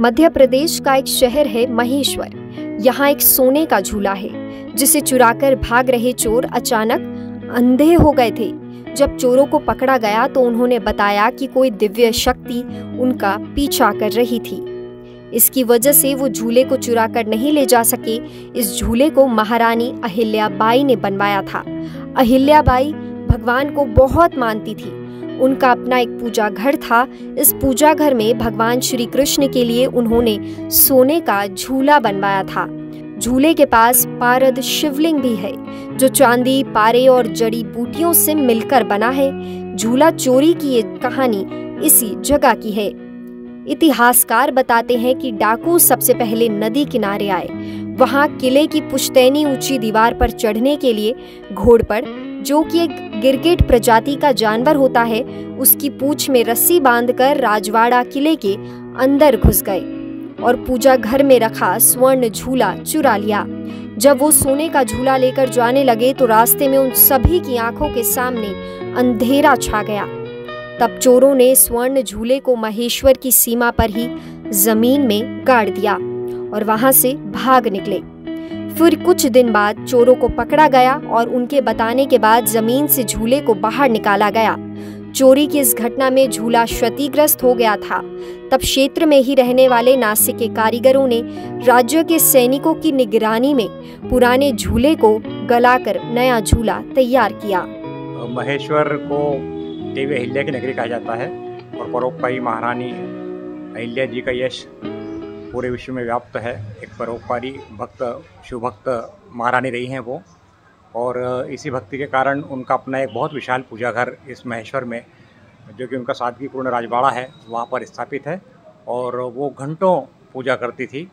मध्य प्रदेश का एक शहर है महेश्वर। यहाँ एक सोने का झूला है जिसे चुराकर भाग रहे चोर अचानक अंधे हो गए थे। जब चोरों को पकड़ा गया तो उन्होंने बताया कि कोई दिव्य शक्ति उनका पीछा कर रही थी। इसकी वजह से वो झूले को चुरा कर नहीं ले जा सके। इस झूले को महारानी अहिल्याबाई ने बनवाया था। अहिल्याबाई भगवान को बहुत मानती थी। उनका अपना एक पूजा घर था। इस पूजा घर में भगवान श्री कृष्ण के लिए उन्होंने सोने का झूला बनवाया था। झूले के पास पारद शिवलिंग भी है जो चांदी, पारे और जड़ी बूटियों से मिलकर बना है। झूला चोरी की ये कहानी इसी जगह की है। इतिहासकार बताते हैं कि डाकू सबसे पहले नदी किनारे आए। वहां किले की पुश्तैनी ऊंची दीवार पर चढ़ने के लिए घोड़पड़, जो कि एक गिरगिट प्रजाति का जानवर होता है, उसकी पूंछ में रस्सी बांधकर राजवाड़ा किले के अंदर घुस गए और पूजा घर में रखा स्वर्ण झूला चुरा लिया। जब वो सोने का झूला लेकर जाने लगे तो रास्ते में उन सभी की आंखों के सामने अंधेरा छा गया। तब चोरों ने स्वर्ण झूले को महेश्वर की सीमा पर ही जमीन में गाड़ दिया और वहां से भाग निकले। फिर कुछ दिन बाद चोरों को पकड़ा गया और उनके बताने के बाद जमीन से झूले को बाहर निकाला गया। चोरी की इस घटना में झूला क्षतिग्रस्त हो गया था। तब क्षेत्र में ही रहने वाले नासिक के कारीगरों ने राज्य के सैनिकों की निगरानी में पुराने झूले को गलाकर नया झूला तैयार किया। महेश्वर को देवी अहिल्या की नगरी कहा जाता है और परोपकारी महारानी अहिल्या जी का यश पूरे विश्व में व्याप्त है। एक परोपकारी भक्त, शिव भक्त महारानी रही हैं वो, और इसी भक्ति के कारण उनका अपना एक बहुत विशाल पूजा घर इस महेश्वर में, जो कि उनका सादगीपूर्ण राजवाड़ा है, वहाँ पर स्थापित है। और वो घंटों पूजा करती थी,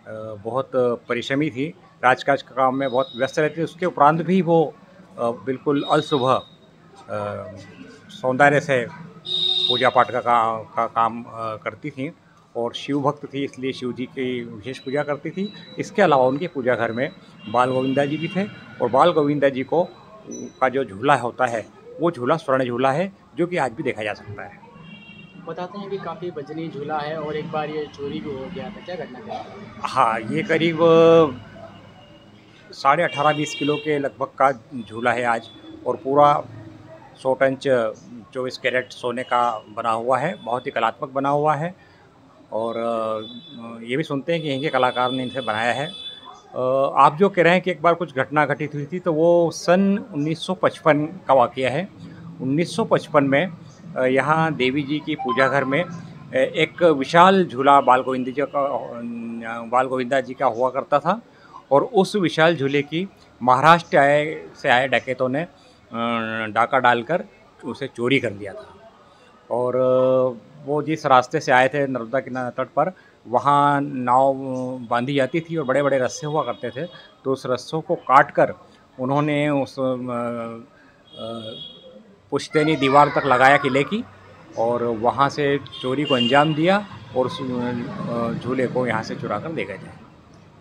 बहुत परिश्रमी थी, राजकाज के काम में बहुत व्यस्त रहती थी। उसके उपरांत भी वो बिल्कुल अलसुबह सौंदर्य से पूजा पाठ का काम करती थी और शिव भक्त थी, इसलिए शिव जी की विशेष पूजा करती थी। इसके अलावा उनके पूजा घर में बाल गोविंदा जी भी थे और बाल गोविंदा जी को का जो झूला होता है वो झूला स्वर्ण झूला है, जो कि आज भी देखा जा सकता है। बताते हैं कि काफ़ी वजनी झूला है और एक बार ये चोरी भी हो गया था, क्या घटना है? हाँ, ये करीब 18.5-20 किलो के लगभग का झूला है आज, और पूरा 100 टन 24 कैरेट सोने का बना हुआ है। बहुत ही कलात्मक बना हुआ है और ये भी सुनते हैं कि यहीं के कलाकार ने इसे बनाया है। आप जो कह रहे हैं कि एक बार कुछ घटना घटित हुई थी, तो वो सन 1955 का वाक़या है। 1955 में यहाँ देवी जी की पूजा घर में एक विशाल झूला बाल गोविंदा जी का हुआ करता था, और उस विशाल झूले की महाराष्ट्र से आए डकैतों ने डाका डालकर उसे चोरी कर लिया था। और वो जिस रास्ते से आए थे नर्मदा के तट पर, वहाँ नाव बांधी जाती थी और बड़े बड़े रस्से हुआ करते थे। तो उस रस्सों को काट कर उन्होंने उस पुश्तैनी दीवार तक लगाया किले की, और वहाँ से चोरी को अंजाम दिया और उस झूले को यहाँ से चुरा कर ले गए थे।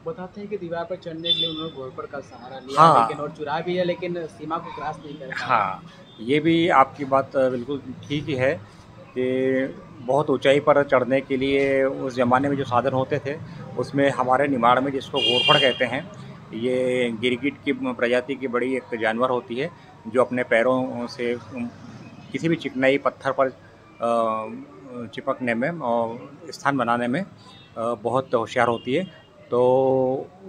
बताते हैं कि दीवार पर चढ़ने के लिए उन्होंने घोड़पड़ का सहारा लिया। हाँ, लेकिन और चुरा भी है, लेकिन सीमा को क्रॉस नहीं कर पाया। हाँ, ये भी आपकी बात बिल्कुल ठीक ही है कि बहुत ऊंचाई पर चढ़ने के लिए उस ज़माने में जो साधन होते थे, उसमें हमारे निमाड़ में जिसको घोड़पड़ कहते हैं, ये गिरगिट की प्रजाति की बड़ी एक जानवर होती है, जो अपने पैरों से किसी भी चिकनाई पत्थर पर चिपकने में और स्थान बनाने में बहुत होशियार होती है। तो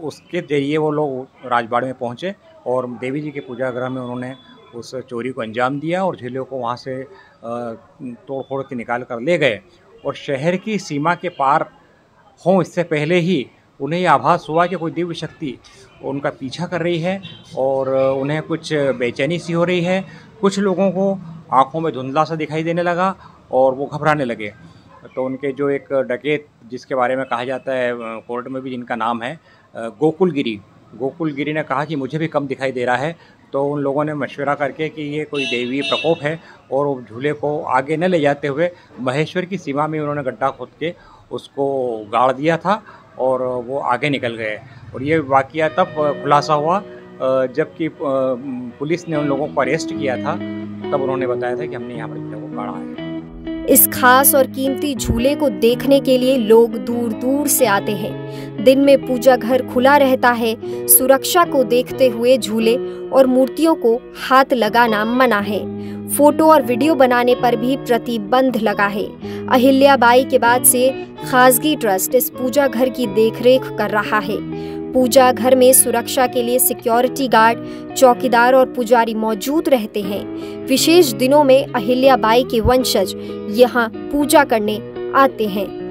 उसके जरिए वो लोग राजवाड़े में पहुँचे और देवी जी के पूजा गृह में उन्होंने उस चोरी को अंजाम दिया और झूले को वहाँ से तोड़ फोड़ के निकाल कर ले गए। और शहर की सीमा के पार हों इससे पहले ही उन्हें ये आभास हुआ कि कोई दिव्य शक्ति उनका पीछा कर रही है और उन्हें कुछ बेचैनी सी हो रही है। कुछ लोगों को आंखों में धुंधला सा दिखाई देने लगा और वो घबराने लगे। तो उनके जो एक डकैत, जिसके बारे में कहा जाता है कोर्ट में भी, जिनका नाम है गोकुल गिरी ने कहा कि मुझे भी कम दिखाई दे रहा है। तो उन लोगों ने मशवरा करके कि ये कोई देवी प्रकोप है, और झूले को आगे न ले जाते हुए महेश्वर की सीमा में उन्होंने गड्ढा खोद के उसको गाड़ दिया था और वो आगे निकल गए। और ये वाक़या तब खुलासा हुआ जबकि पुलिस ने उन लोगों को अरेस्ट किया था। तब उन्होंने बताया था कि हमने यहाँ पर झूले को गाड़ा है। इस खास और कीमती झूले को देखने के लिए लोग दूर दूर से आते हैं। दिन में पूजा घर खुला रहता है। सुरक्षा को देखते हुए झूले और मूर्तियों को हाथ लगाना मना है। फोटो और वीडियो बनाने पर भी प्रतिबंध लगा है। अहिल्याबाई के बाद से खासगी ट्रस्ट इस पूजा घर की देखरेख कर रहा है। पूजा घर में सुरक्षा के लिए सिक्योरिटी गार्ड, चौकीदार और पुजारी मौजूद रहते हैं। विशेष दिनों में अहिल्याबाई के वंशज यहाँ पूजा करने आते हैं।